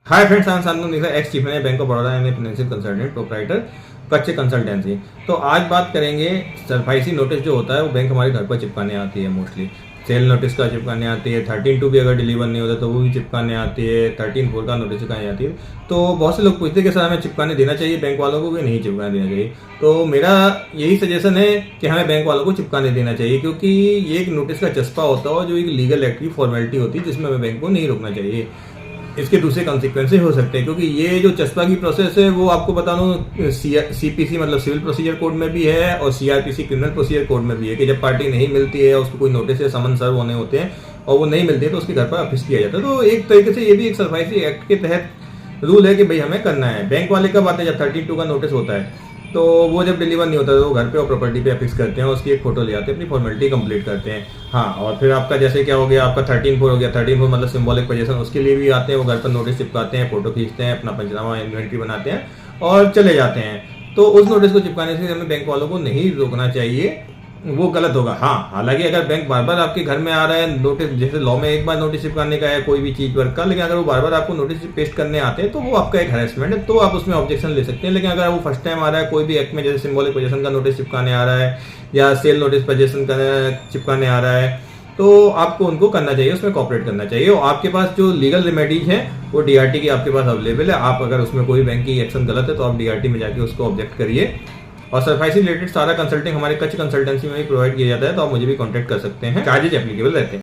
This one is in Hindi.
Hi friends, I am Shantanu Nikhil, ex chief manager bank of Baroda and financial consultant proprietor कच्चे कंसल्टेंसी। तो आज बात करेंगे सरफाइसी नोटिस जो होता है वो बैंक हमारे घर पर चिपकाने आती है। मोस्टली सेल नोटिस का चिपकाने आती है, 13(2) भी अगर डिलीवर नहीं होता तो वो भी चिपकाने आती है, 13(4) का नोटिस चिपकाने आती है। तो बहुत से लोग पूछते हैं कि सर हमें चिपकाने देना चाहिए बैंक वालों को कि नहीं चिपकाने देना चाहिए। तो मेरा यही सजेशन है कि हमें बैंक वालों को चिपकाने देना चाहिए, क्योंकि ये एक नोटिस का चस्पा होता है जो एक लीगल एक्ट की फॉर्मेलिटी होती है, जिसमें हमें बैंक को नहीं रोकना चाहिए। इसके दूसरे कॉन्सिक्वेंसेज हो सकते हैं, क्योंकि ये जो चस्पा की प्रोसेस है वो आपको बता दूं सीपीसी मतलब सिविल प्रोसीजर कोड में भी है और सीआरपीसी क्रिमिनल प्रोसीजर कोड में भी है कि जब पार्टी नहीं मिलती है, उसको कोई नोटिस या समन सर्व होने होते हैं और वो नहीं मिलती है तो उसके घर पर ऑफिस किया जाता है। तो एक तरीके से ये भी एक सरफाइसी एक्ट के तहत रूल है कि भाई हमें करना है। बैंक वाले कब आते हैं? जब 13(2) का नोटिस होता है, तो वो जब डिलीवर नहीं होता तो वो घर पे और प्रॉपर्टी पे फिक्स करते हैं, उसकी एक फोटो ले आते हैं, अपनी फॉर्मेलिटी कंप्लीट करते हैं। हाँ, और फिर आपका जैसे क्या हो गया, आपका 13(4) हो गया, 13(4) मतलब सिंबॉलिक पोजीशन, उसके लिए भी आते हैं, वो घर पर नोटिस चिपकाते हैं, फोटो खींचते हैं, अपना पंचनामा इन्वेंट्री बनाते हैं और चले जाते हैं। तो उस नोटिस को चिपकाने से हमें बैंक वालों को नहीं रोकना चाहिए, वो गलत होगा। हाँ, हालांकि अगर बैंक बार बार आपके घर में आ रहा है नोटिस, जैसे लॉ में एक बार नोटिस चिपकाने का है कोई भी चीज वर्क का, लेकिन अगर वो बार बार आपको नोटिस पेस्ट करने आते हैं तो वो आपका एक हैरेसमेंट है, तो आप उसमें ऑब्जेक्शन ले सकते हैं। लेकिन अगर वो फर्स्ट टाइम आ रहा है कोई भी एक्ट में, जैसे सिंबॉलिक पोजीशन का नोटिस चिपकाने आ रहा है या सेल नोटिस पोजीशन का चिपकाने आ रहा है, तो आपको उनको करना चाहिए, उसमें कॉपरेट करना चाहिए। और आपके पास जो लीगल रेमेडीज है वो डीआरटी की आपके पास अवेलेबल है। आप अगर उसमें कोई बैंक की एक्शन गलत है तो आप डीआरटी में जाके उसको ऑब्जेक्ट करिए। और सरफाइसी रिलेटेड सारा कंसल्टिंग हमारे कच्छ कंसल्टेंसी में भी प्रोवाइड किया जाता है, तो आप मुझे भी कांटेक्ट कर सकते हैं, चार्जेज एप्लीकेबल रहते हैं।